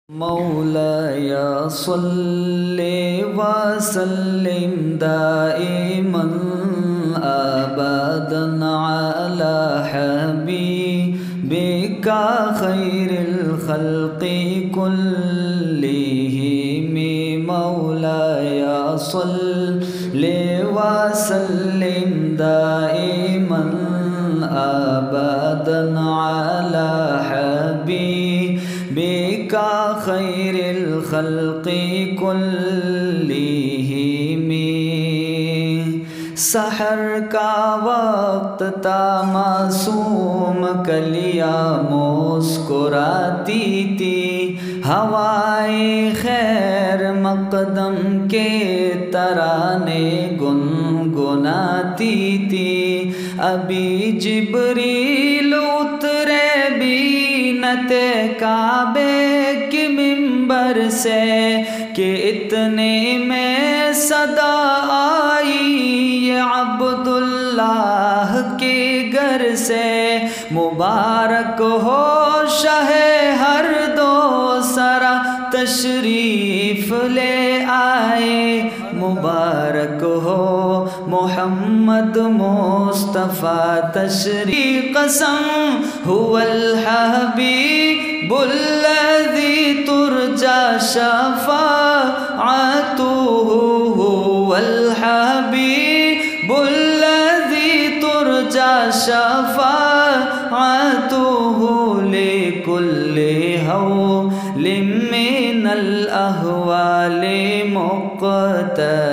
मौलाया सल्ले व सल्लिम दाइमन अबदन अला हबीबिका खैरिल खल्क़ि कुल्लिहिम। मौलाया सल्ले व सल्लिम दाइमन अबदन अला हबीबिका खैरिल खल्क़ि कुल्लिहिम। सहर का वक्त था मासूम कलियाँ मुस्कुराती थी, हवाए खैर मक़दम के तराने गुनगुनाती थी। अभी जिब्रील उतरे बीनते काबे के मिंबर से कि इतने में सदा आई ये अब्दुल्लाह के घर से। मुबारक हो शाहे हर दो सरा तशरीफ ले आए, मुबारक हो मोहम्मद मुस्तफ़ा तशरीफ। कसम हुवल हबीबुल्लज़ी तुरजा शफ़ाअतुहु, हुवल हबीबुल्लज़ी तुरजा शफ़ाअतुहु लिकुल्लि हौलिम मिनल अहवालि मुक़तहिम।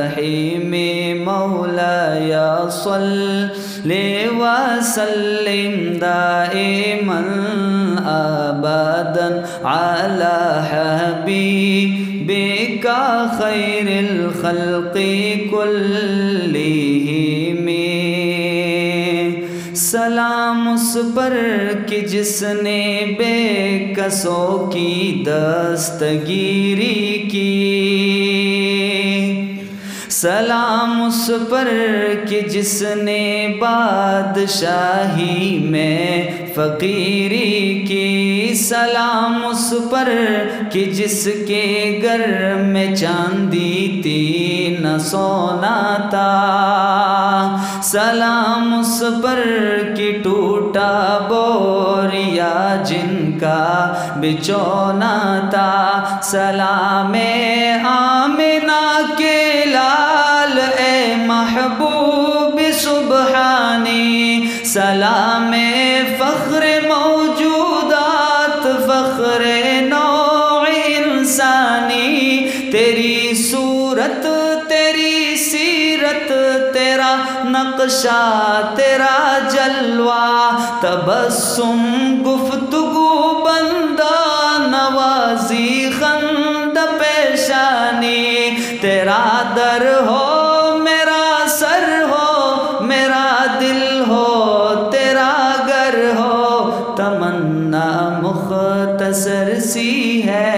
मौलाया सल्ले व सल्लिम दाइमन अबदन अला हबीबिका खैरिल खल्क़ि कुल्लिहिम। सलाम उस पर कि जिसने बेकसों की दस्तगीरी की, सलाम उस पर कि जिसने बादशाही में फ़कीरी की, सलाम उस पर कि जिसके घर में चांदी थी न सोना था, सलाम उस पर कि टूटा बोरिया जिनका बिचौना था। सलामे आमिना के लाल ए महबूब सुबहानी, सलामे फ़ख्र मौजूदात फ़ख्र नौ इंसानी। तेरी सूरत तेरी सीरत तेरा नक्शा तेरा जलवा, तबस्सुम गुफ्तगू बंदा नवाजी खंद पेशानी। तेरा दर हो मेरा सर हो, मेरा दिल हो तेरा घर हो। तमन्ना मुख्तसर सी है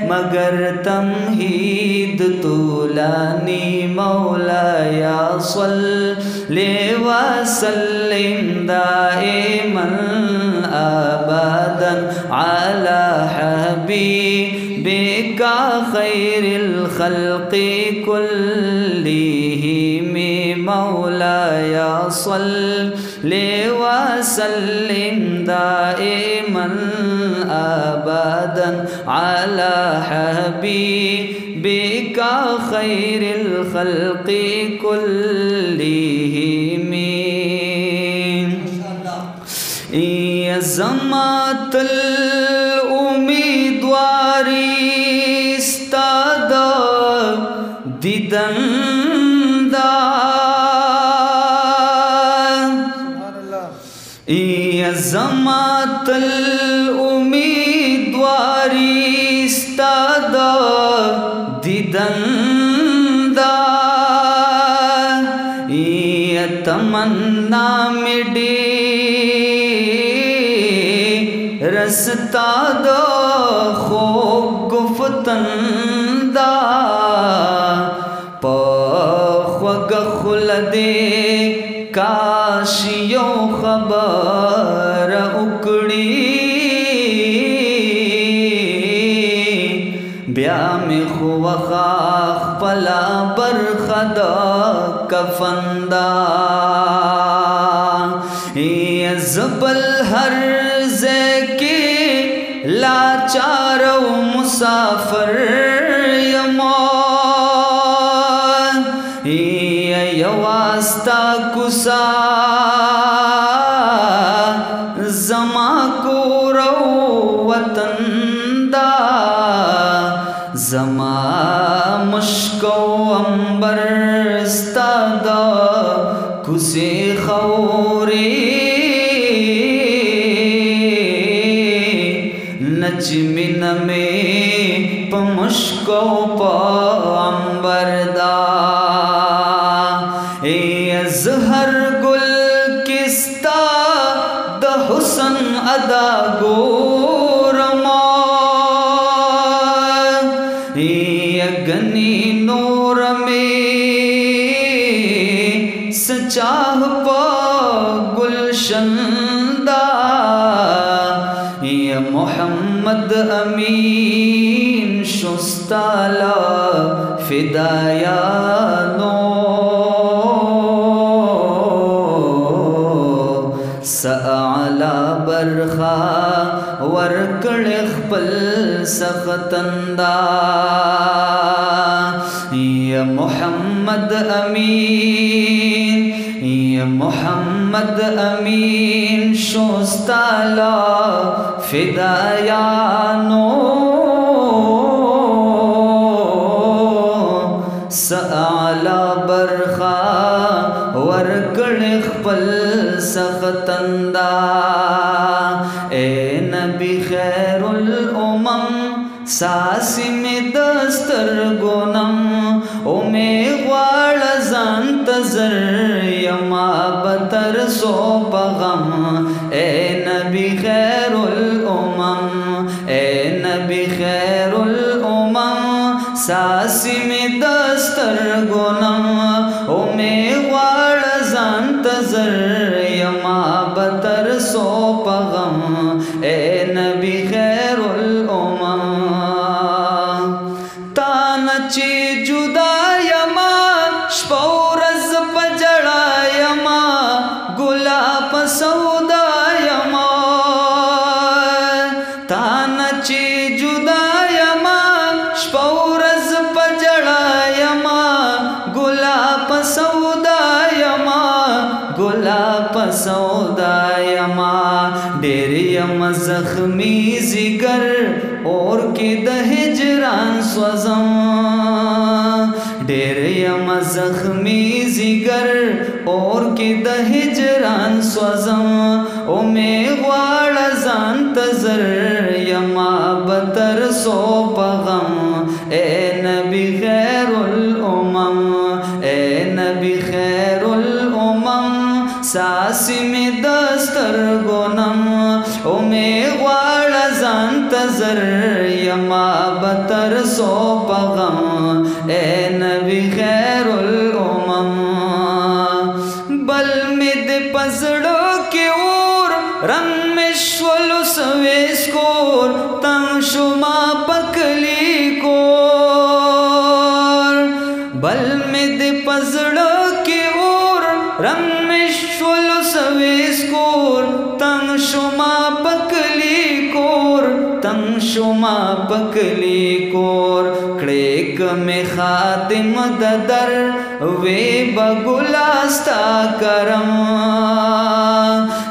मगर तमहीद तूलानी। मौलाया सल्ले व सल्लिम दाइमन अबदन अला हबीबिका खैरिल खल्क़ि कुल्लिहिम। मौलाया सल्ले व सल्लिम दाइमन अबदन अला हबीबिका खैरिल खल्क़ि कुल्लिहिम। यज़्मातुल उम्मीदवारी इस्तादा दिदंदा, यज़्मातुल उम्मीदवारी इस्तादा दिदंदा। ये तमन्ना मिडी रस्ता दो खो गुफ्तंदा, पख्वग खुलदे काशियो खबर उकड़ी। بیا می خوخاخ پلا برخد کفندا زبل ہر زکی لاچار و مسافر یمان یواستا کسا زما کو رو وطن دا زما مشکو امبر استادا کسی خوری نچمن میں پمشکو پا امبر دا زہر گل کستا د حسن ادا گورما گنی نور میں سچاہ پا گلشن دا یا محمد امین شستالا فدایانو سعلا برخا ورکڑ خپل سختندا یا محمد امین یا محمد امین شوستالا فدایانو سعلا برخا ورکڑ خپل سختندا اے نبی خیر الامم ساسی میں دستر گونم او میں غوار زانتظر یما بتر سو پغم اے نبی خیر الامم اے نبی خیر الامم ساسی میں دستر گونم او میں غوار زانتظر یما بتر سو پغم اے نبی خیر الامم تانا چی جدا یما شپورز پجڑا یما گلا پسودا یما تانا چی جدا یما شپورز پجڑا یما گلا پسودا یما گلا پسودا یما ډېر یم زخمی زگر اور کې د هجران سوزم ډېر یم زخمی زگر اور کې د هجران سوزم او مې غواړه ځان ته زر یما بتر سو پغم اے نبی خیر الامم اے نبی خیر الامم ساسی میں دستر گونم او میں غواړه ځان ته زر یما بتر سو پغم اے نبی خیر الامم بل میں د پزړو کې اور رنگ میں شولو سویس کور تم شما پکلی کور بل میں د پزړو کې اور رنگ میں شولو سویس کور تم شما پکلی کور تم شما پکلی کور کړه کمه خادم د در وی بګلاستا کرم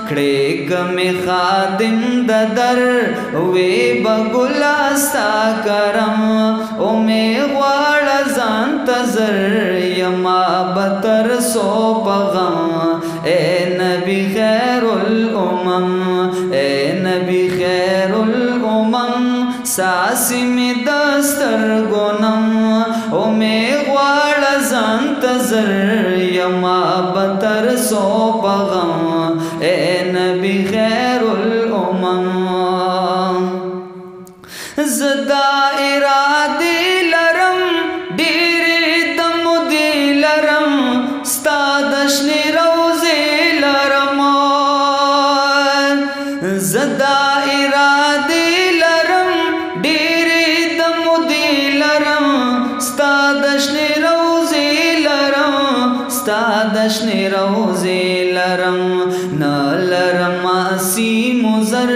کړه کمه خادم د در وی بګلاستا کرم او می غواړه ځان تزر یما بتر سو پغم اے نبی خیر الامم اے نبی خیر الامم ساسی میں دستر گونم او میں غواړه ځان تزر یما بتر سو پغم اے نبی خیر الامم زدا ارادی لرم ډیر دم دی لرم ستا دشنی روزی لرم زدا ارادی لرم ډیر دم دی دشن روزے لرم نا لرم اسی مزر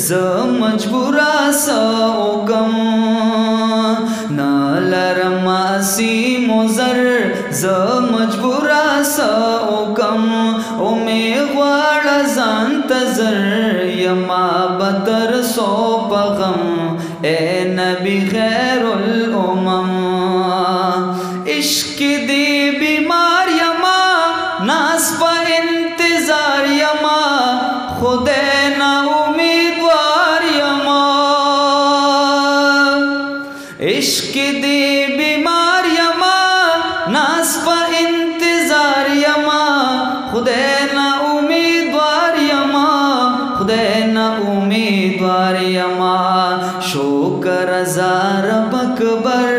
ز مجبورا سوکم نا لرم اسی مزر ز مجبورا سوکم او میں غواړ ځان تزر یما بتر سو پغم اے نبی خیر الامم عشق دی بیمار یما ناس پا انتظار یما خدے نا امیدوار یما عشق دی بیمار یما ناس پا انتظار یما خدے نا امیدوار یما خدے نا امیدوار یما شکر زار بکبر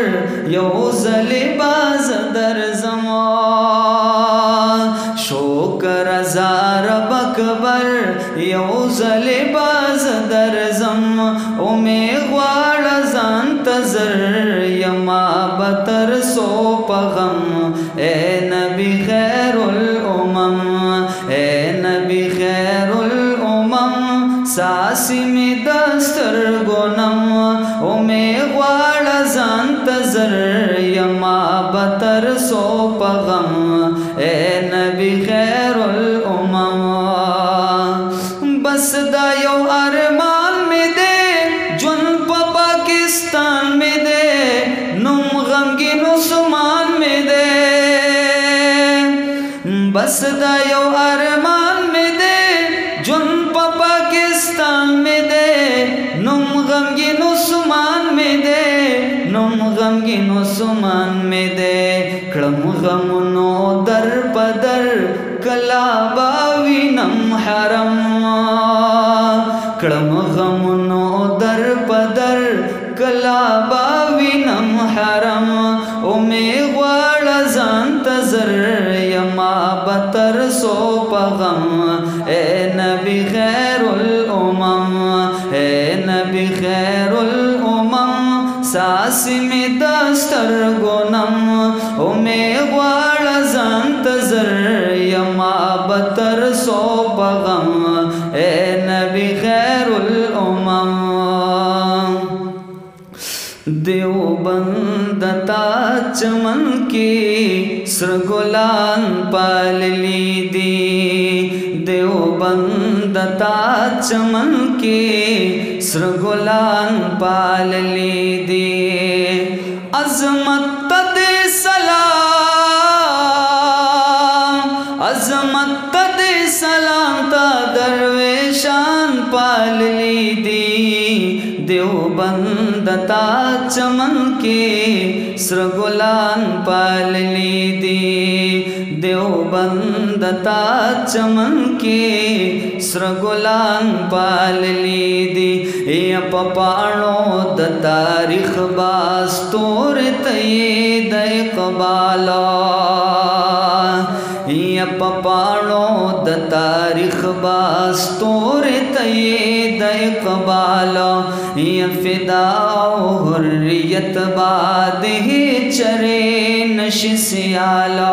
یو زلی باز در زمان شکر زار بکبر یو زلی باز در زم او می غواړ ځان تزر یما بتر سو پغم اے نبی خیر الامم اے نبی خیر الامم ساسی می دستر گنم او می غواړ ځان تزر یما بتر سو پغم اے نبی خیر الامم بس دا یو ارمان میں دے جن پا پاکستان میں دے نم غمگین عثمان میں دے بس دا یو ارمان میں دے جن پا پاکستان میں دے نم غمگین عثمان میں دے نم غمگین عثمان میں دے کڑم غمنو در پدر کلا باوینم حرم کڑم غمنو در پدر کلا باوینم حرم او می غواړ ځان تزر یما بتر سو پغم اے نبی خیر الامم اے نبی خیر الامم ساسی می دستر گنم او می غواړ ځان تزر یما بتر سو پغم اے نبی خیر الامم دیوبند تا چمن کی سرگلان پال لی دی دیوبند تا چمن کی سرگلان پال لی دی عظمت دے سلام عظمت دے سلام تا درویشان پال لی دی دیوبند تا چمن کے سرگلان پال لی دی دیوبند تا چمن کے سرگلان پال لی دی یا پپانو د تاریخ باستور تید اقبالا یا پپانو د تاریخ باستور تید اقبالا یا فداو حریت بادہ چرے نش سیالا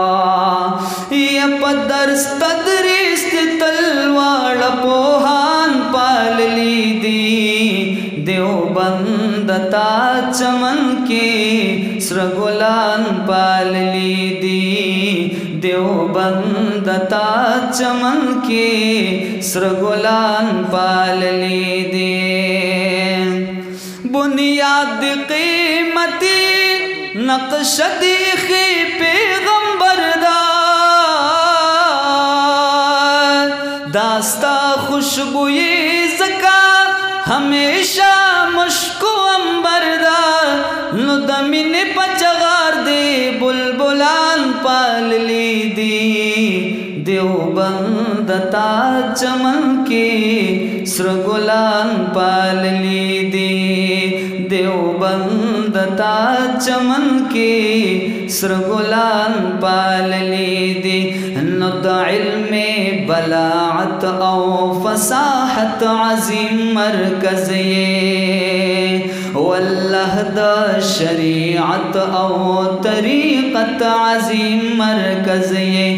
یا پدرس تدریس تلوار پوہان پال لی دی دیوبند تا چمن کے سرگلان پال لی دی دیوبند تا چمن کے سرگلان پال لی دی بنیاد قیمتی نقش دیخی پیغمبر داستا خوشبوئی زکا ہمیشہ مشکو امبر نو دمین پچغار دے بلبلان پال لی دی دیوبند تا چمن کے سرگلان پال لی دی دیوبند تا چمن کے سرگلان پال لی دی نو دا علم بلاعت او فصاحت عظیم مرکز یہ वल्लाह दा शरीअत औ तरीक़त अज़ीम मरकज़ ये,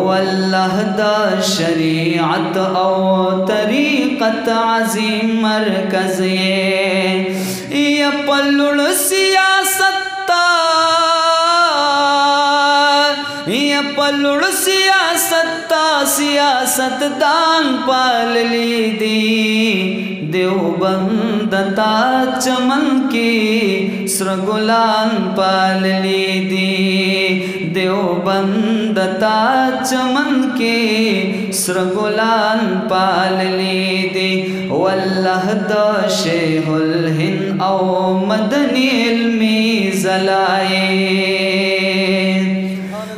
वल्लाह दा शरीअत औ तरीक़त अज़ीम मरकज़ ये पल्लुड़ सियासत ये पल्लुड़ सियासतदान पाल ली दी, देवबंदता चमन की सरगुलान पाल ली दी, देवबंदता चमन की सरगुलान पाल ली दी। वल्लाह दा शेहुल हिंद औ मदनी इल्मी ज़लाए,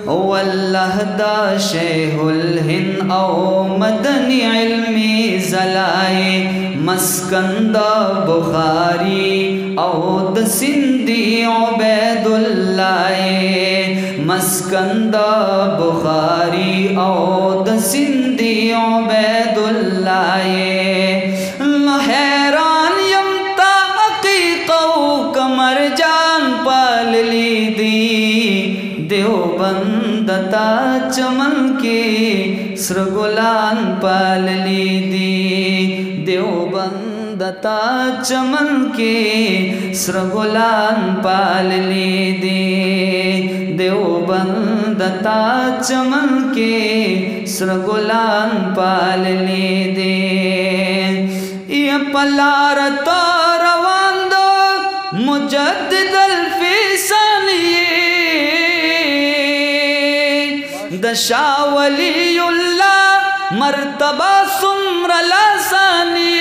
वल्लाह दा शेहुल हिंद औ मदनी इल्मी ज़लाए, मस्कंदा बुखारी औ सिंधी उबैदुल्लाए, मस्कंदा बुखारी औ सिंधी उबैदुल्लाए। हैरान यमता अकीक़ौ कमर जान पाल ली दी, देवबंदता चमन के सरगुलान पाल ली दी, देवबंदता चमन के सरगुलान पाल ली दी, देवबंदता चमन के सरगुलान पाल ली दी। ये पलार तो रवांदो मुजद्दिदल फीसानिये, दशा वलीउल्लाह मर्तबा सुम्र लसानी,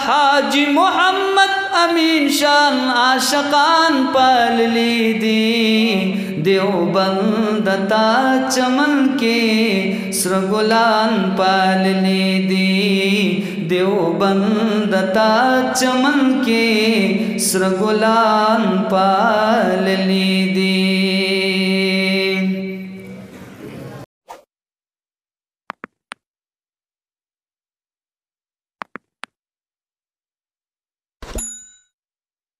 हाजी मोहम्मद अमीन शान आशकान पाल ली दी, देवबंदता चमन के सरगुलान पाल ली दी, देवबंदता चमन के सरगुलान पाल ली दी।